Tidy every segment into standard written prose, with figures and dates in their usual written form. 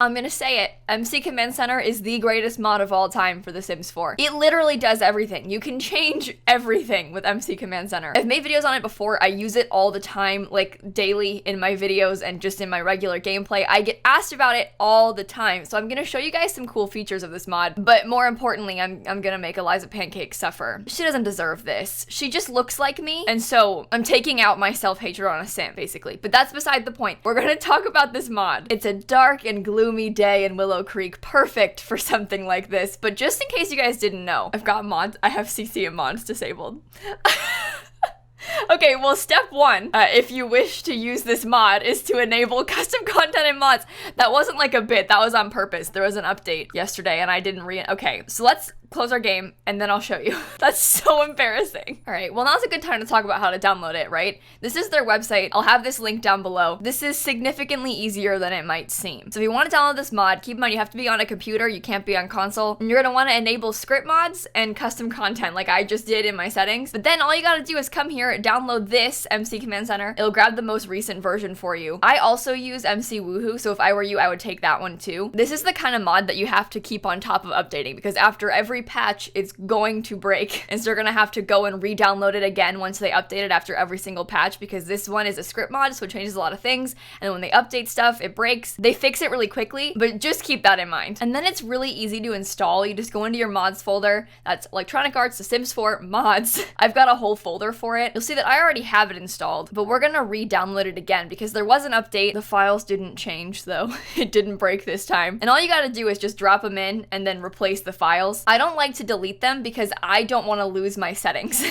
I'm gonna say it. MC Command Center is the greatest mod of all time for The Sims 4. It literally does everything. You can change everything with MC Command Center. I've made videos on it before. I use it all the time, like daily in my videos and just in my regular gameplay. I get asked about it all the time. So I'm gonna show you guys some cool features of this mod. But more importantly, I'm gonna make Eliza Pancake suffer. She doesn't deserve this. She just looks like me. And so I'm taking out my self-hatred on a sim, basically. But that's beside the point. We're gonna talk about this mod. It's a dark and gloomy day in Willow Creek, perfect for something like this. But just in case you guys didn't know, I've got mods. I have CC and mods disabled. Okay, well, step one, if you wish to use this mod, is to enable custom content and mods. That wasn't like a bit, that was on purpose. There was an update yesterday and I didn't okay, so let's close our game and then I'll show you. That's so embarrassing. All right, well, now's a good time to talk about how to download it, right? This is their website. I'll have this link down below. This is significantly easier than it might seem. So if you want to download this mod, keep in mind you have to be on a computer, you can't be on console, and you're gonna want to enable script mods and custom content like I just did in my settings. But then all you gotta do is come here, download this MC Command Center. It'll grab the most recent version for you. I also use MC Woohoo, so if I were you, I would take that one too. This is the kind of mod that you have to keep on top of updating because after every patch, it's going to break. And so you're gonna have to go and re-download it again once they update it after every single patch because this one is a script mod, so it changes a lot of things. And when they update stuff, it breaks. They fix it really quickly, but just keep that in mind. And then it's really easy to install. You just go into your mods folder. That's Electronic Arts, The Sims 4, mods. I've got a whole folder for it. You'll see that I already have it installed, but we're gonna re-download it again because there was an update. The files didn't change though. It didn't break this time. And all you gotta do is just drop them in and then replace the files. I don't like to delete them because I don't want to lose my settings.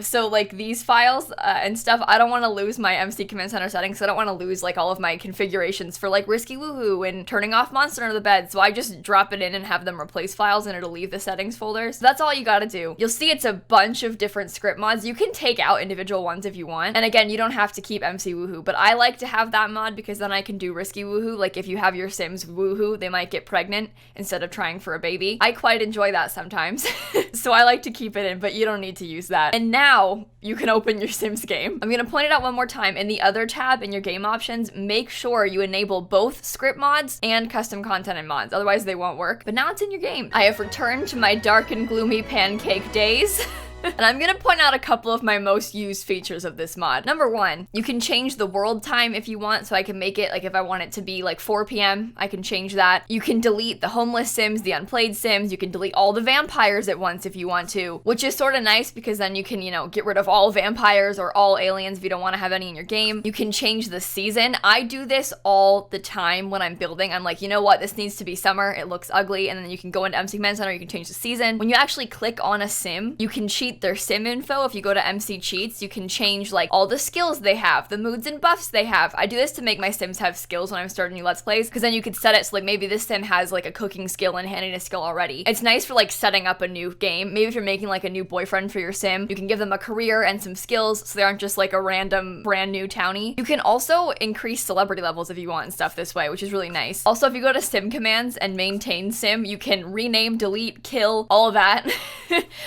So like these files and stuff, I don't want to lose my MC Command Center settings. So I don't want to lose like all of my configurations for like Risky Woohoo and turning off Monster Under the Bed. So I just drop it in and have them replace files and it'll leave the settings folder. So that's all you gotta do. You'll see it's a bunch of different script mods. You can take out individual ones if you want. And again, you don't have to keep MC Woohoo, but I like to have that mod because then I can do Risky Woohoo. Like if you have your Sims Woohoo, they might get pregnant instead of trying for a baby. I quite enjoy that sometimes. So I like to keep it in, but you don't need to use that. And now you can open your Sims game. I'm gonna point it out one more time. In the other tab in your game options, make sure you enable both script mods and custom content and mods. Otherwise they won't work. But now it's in your game. I have returned to my dark and gloomy pancake days. And I'm gonna point out a couple of my most used features of this mod. Number one, you can change the world time if you want, so I can make it, like if I want it to be like 4 p.m., I can change that. You can delete the homeless Sims, the unplayed Sims, you can delete all the vampires at once if you want to, which is sort of nice because then you can, you know, get rid of all vampires or all aliens if you don't want to have any in your game. You can change the season. I do this all the time when I'm building. I'm like, you know what, this needs to be summer, it looks ugly, and then you can go into MC Command Center, you can change the season. When you actually click on a Sim, you can cheat their sim info. If you go to MC Cheats, you can change like all the skills they have, the moods and buffs they have. I do this to make my Sims have skills when I'm starting new Let's Plays, because then you could set it so like maybe this Sim has like a cooking skill and handiness skill already. It's nice for like setting up a new game. Maybe if you're making like a new boyfriend for your Sim, you can give them a career and some skills so they aren't just like a random brand new townie. You can also increase celebrity levels if you want and stuff this way, which is really nice. Also, if you go to Sim commands and maintain Sim, you can rename, delete, kill, all of that.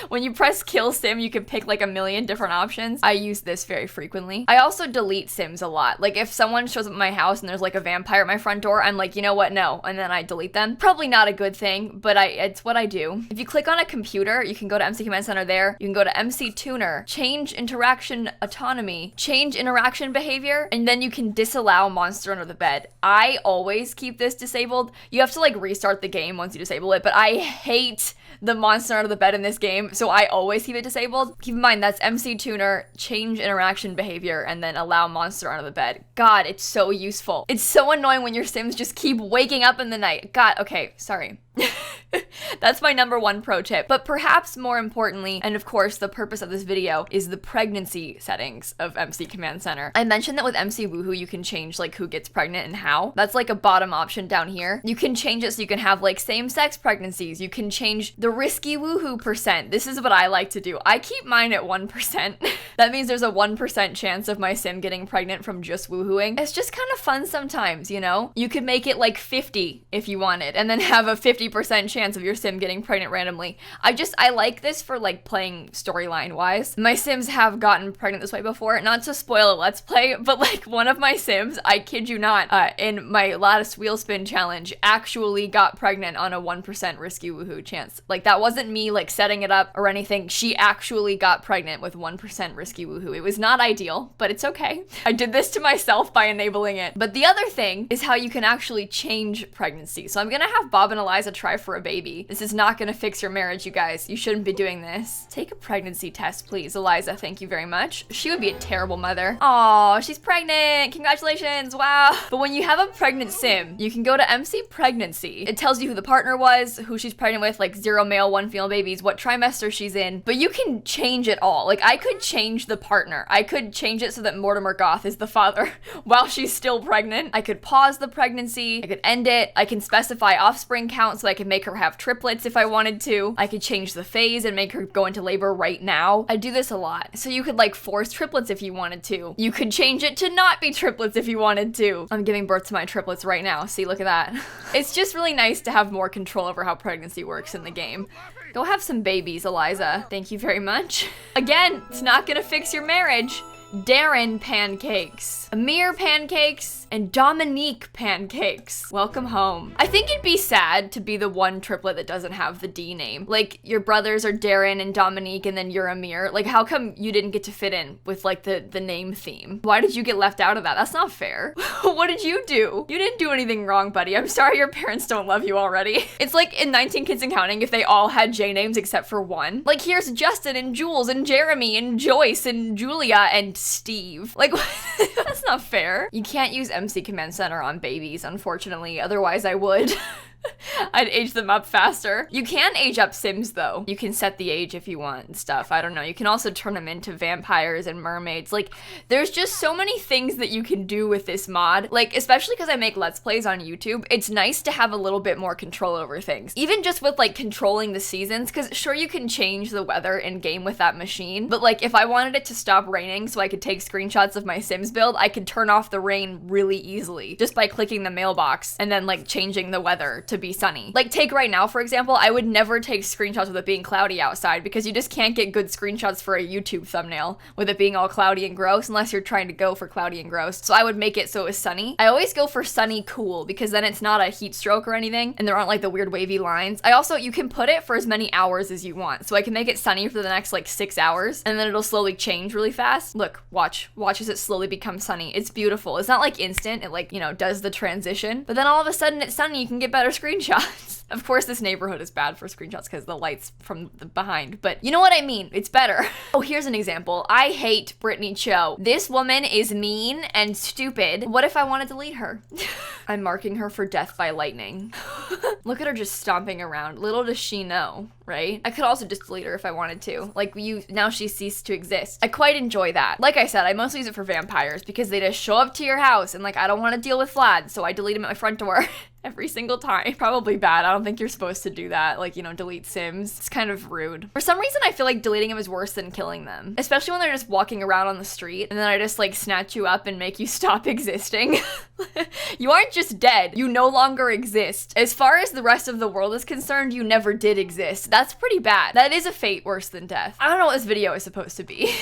When you press kill Sim, you can pick like a million different options. I use this very frequently. I also delete Sims a lot. Like if someone shows up at my house and there's like a vampire at my front door, I'm like, you know what, no, and then I delete them. Probably not a good thing, but it's what I do. If you click on a computer, you can go to MC Command Center there. You can go to MC Tuner, change interaction autonomy, change interaction behavior, and then you can disallow Monster Under the Bed. I always keep this disabled. You have to like restart the game once you disable it, but I hate the Monster Under the Bed in this game, so I always keep it disabled. Keep in mind, that's MC Tuner, change interaction behavior, and then allow Monster Under the Bed. God, it's so useful. It's so annoying when your Sims just keep waking up in the night. God, okay, sorry. That's my number one pro tip. But perhaps more importantly, and of course the purpose of this video, is the pregnancy settings of MC Command Center. I mentioned that with MC Woohoo you can change like who gets pregnant and how. That's like a bottom option down here. You can change it so you can have like same-sex pregnancies. You can change the Risky Woohoo percent. This is what I like to do. I keep mine at 1%. That means there's a 1% chance of my Sim getting pregnant from just woohooing. It's just kind of fun sometimes, you know? You could make it like 50 if you wanted, and then have a 50% chance chance of your sim getting pregnant randomly. I like this for like playing storyline wise. My sims have gotten pregnant this way before. Not to spoil a let's play, but like one of my sims, I kid you not, in my lattice wheel spin challenge actually got pregnant on a 1% risky woohoo chance. Like that wasn't me like setting it up or anything. She actually got pregnant with 1% risky woohoo. It was not ideal, but it's okay. I did this to myself by enabling it. But the other thing is how you can actually change pregnancy. So I'm gonna have Bob and Eliza try for a baby. This is not gonna fix your marriage, you guys. You shouldn't be doing this. Take a pregnancy test, please. Eliza, thank you very much. She would be a terrible mother. Aw, she's pregnant. Congratulations, wow. But when you have a pregnant sim, you can go to MC Pregnancy. It tells you who the partner was, who she's pregnant with, like 0 male, 1 female babies, what trimester she's in. But you can change it all. Like I could change the partner. I could change it so that Mortimer Goth is the father while she's still pregnant. I could pause the pregnancy. I could end it. I can specify offspring count so I can make her have triplets if I wanted to. I could change the phase and make her go into labor right now. I do this a lot. So you could like force triplets if you wanted to. You could change it to not be triplets if you wanted to. I'm giving birth to my triplets right now. See, look at that. It's just really nice to have more control over how pregnancy works in the game. Go have some babies, Eliza. Thank you very much. Again, it's not gonna fix your marriage. Darren Pancakes, Amir Pancakes, and Dominique Pancakes. Welcome home. I think it'd be sad to be the one triplet that doesn't have the D name. Like, your brothers are Darren and Dominique, and then you're Amir. Like, how come you didn't get to fit in with, like, the name theme? Why did you get left out of that? That's not fair. What did you do? You didn't do anything wrong, buddy. I'm sorry your parents don't love you already. It's like in 19 Kids and Counting if they all had J names except for one. Like, here's Justin and Jules and Jeremy and Joyce and Julia and Steve. Like, that's not fair. You can't use MC Command Center on babies, unfortunately. Otherwise, I would. I'd age them up faster. You can age up Sims though. You can set the age if you want and stuff. I don't know. You can also turn them into vampires and mermaids. Like, there's just so many things that you can do with this mod. Like, especially because I make Let's Plays on YouTube, it's nice to have a little bit more control over things. Even just with like controlling the seasons, because sure you can change the weather in game with that machine, but like if I wanted it to stop raining so I could take screenshots of my Sims build, I could turn off the rain really easily just by clicking the mailbox and then like changing the weather to be sunny. Like take right now, for example, I would never take screenshots with it being cloudy outside because you just can't get good screenshots for a YouTube thumbnail with it being all cloudy and gross unless you're trying to go for cloudy and gross. So I would make it so it was sunny. I always go for sunny cool because then it's not a heat stroke or anything and there aren't like the weird wavy lines. You can put it for as many hours as you want. So I can make it sunny for the next like 6 hours and then it'll slowly change really fast. Look, watch as it slowly becomes sunny. It's beautiful. It's not like instant. It like, does the transition, but then all of a sudden it's sunny. You can get better screenshots. Of course, this neighborhood is bad for screenshots because the light's from the behind, but you know what I mean? It's better. Oh, here's an example. I hate Brittany Cho. This woman is mean and stupid. What if I want to delete her? I'm marking her for death by lightning. Look at her just stomping around. Little does she know, right? I could also just delete her if I wanted to. Like, now she ceased to exist. I quite enjoy that. Like I said, I mostly use it for vampires because they just show up to your house and like, I don't want to deal with Vlad, so I delete him at my front door. Every single time. Probably bad. I don't think you're supposed to do that. Like, delete Sims. It's kind of rude. For some reason, I feel like deleting them is worse than killing them. Especially when they're just walking around on the street and then I just like snatch you up and make you stop existing. You aren't just dead. You no longer exist. As far as the rest of the world is concerned, you never did exist. That's pretty bad. That is a fate worse than death. I don't know what this video is supposed to be.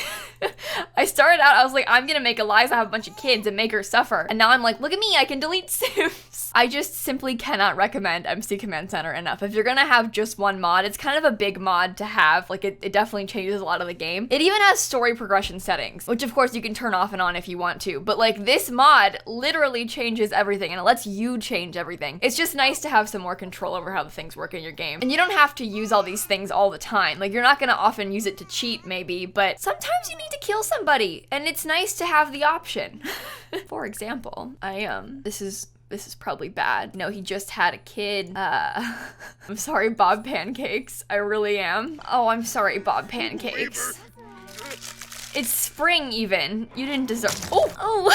I started out, I was like, I'm gonna make Eliza have a bunch of kids and make her suffer. And now I'm like, look at me, I can delete Sims. I just simply cannot recommend MC Command Center enough. If you're gonna have just one mod, it's kind of a big mod to have. Like, it definitely changes a lot of the game. It even has story progression settings, which of course you can turn off and on if you want to. But like, this mod literally changes everything and it lets you change everything. It's just nice to have some more control over how the things work in your game. And you don't have to use all these things all the time. Like, you're not gonna often use it to cheat maybe, but sometimes you need to kill somebody and it's nice to have the option. For example, this is probably bad. No, he just had a kid. I'm sorry, Bob Pancakes. I really am. Oh, I'm sorry, Bob Pancakes. It's spring even. You didn't deserve. Oh.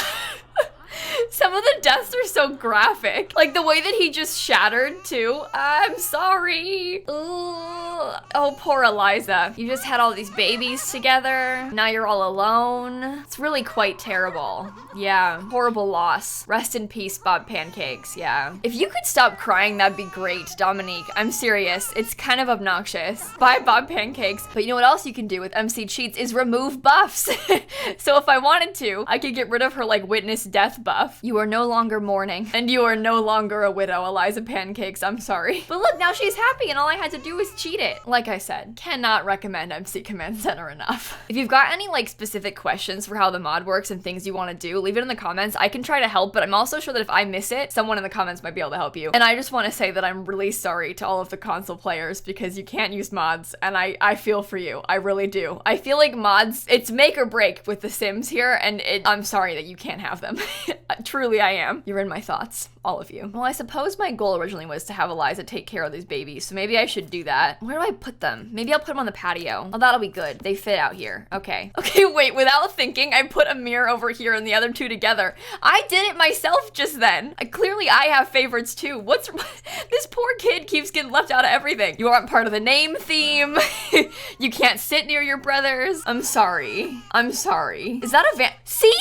Some of the deaths are so graphic. Like the way that he just shattered too. I'm sorry. Ooh. Oh, poor Eliza. You just had all these babies together. Now you're all alone. It's really quite terrible. Yeah, horrible loss. Rest in peace, Bob Pancakes. Yeah. If you could stop crying, that'd be great, Dominique. I'm serious. It's kind of obnoxious. Bye, Bob Pancakes. But you know what else you can do with MC Cheats is remove buffs. So if I wanted to, I could get rid of her like witness death buff. You are no longer mourning, and you are no longer a widow, Eliza Pancakes. I'm sorry. But look, now she's happy, and all I had to do was cheat it. Like I said, cannot recommend MC Command Center enough. If you've got any like specific questions for how the mod works and things you want to do, leave it in the comments. I can try to help, but I'm also sure that if I miss it, someone in the comments might be able to help you. And I just want to say that I'm really sorry to all of the console players because you can't use mods, and I feel for you. I really do. I feel like mods, it's make or break with The Sims here, and I'm sorry that you can't have them. Truly, I am. You're in my thoughts, all of you. Well, I suppose my goal originally was to have Eliza take care of these babies, so maybe I should do that. Where do I put them? Maybe I'll put them on the patio. Oh, that'll be good. They fit out here. Okay. Okay, wait, without thinking, I put a mirror over here and the other two together. I did it myself just then. Clearly, I have favorites too. What's... This poor kid keeps getting left out of everything. You aren't part of the name theme. You can't sit near your brothers. I'm sorry. I'm sorry. Is that a See?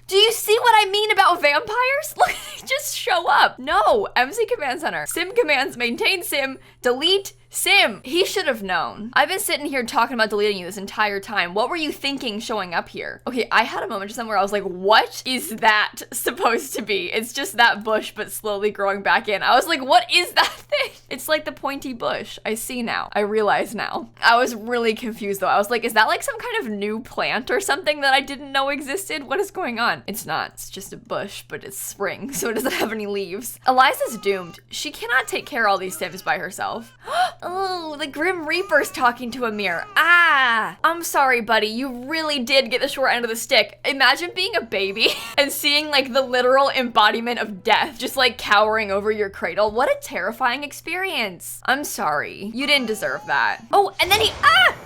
Do you see what I mean about vampires? Look, they just show up. No, MC Command Center. Sim commands, maintain sim, delete sim. He should have known. I've been sitting here talking about deleting you this entire time. What were you thinking showing up here? Okay, I had a moment just somewhere I was like, what is that supposed to be? It's just that bush, but slowly growing back in. I was like, what is that thing? It's like the pointy bush. I see now. I realize now. I was really confused though. I was like, is that like some kind of new plant or something that I didn't know existed? What is going on? It's not. It's just a bush, but it's spring, so it doesn't have any leaves. Eliza's doomed. She cannot take care of all these sims by herself. Oh, the Grim Reaper's talking to a mirror. Ah, I'm sorry, buddy. You really did get the short end of the stick. Imagine being a baby and seeing like the literal embodiment of death just like cowering over your cradle. What a terrifying experience. I'm sorry. You didn't deserve that. Oh, and then he, and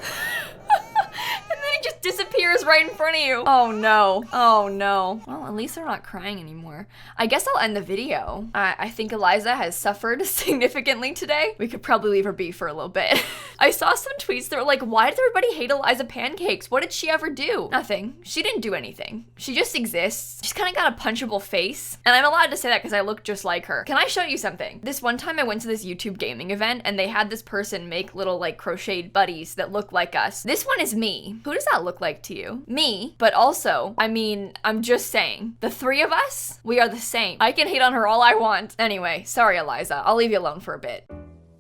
then he just disappears right in front of you. Oh no. Oh no. Well, at least they're not crying anymore. I guess I'll end the video. I think Eliza has suffered significantly today. We could probably leave her be for a little bit. I saw some tweets that were like, why does everybody hate Eliza Pancakes? What did she ever do? Nothing. She didn't do anything. She just exists. She's kind of got a punchable face. And I'm allowed to say that because I look just like her. Can I show you something? This one time I went to this YouTube gaming event and they had this person make little like crocheted buddies that look like us. This one is me. Who does that look like to you? Me, but also, I mean, I'm just saying, the three of us, we are the same. I can hate on her all I want. Anyway, sorry, Eliza. I'll leave you alone for a bit.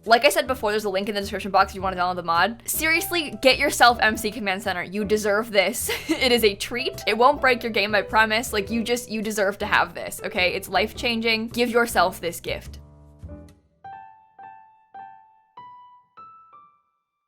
Like I said before, there's a link in the description box if you want to download the mod. Seriously, get yourself MC Command Center. You deserve this. It is a treat. It won't break your game, I promise. Like, you deserve to have this, okay? It's life-changing. Give yourself this gift.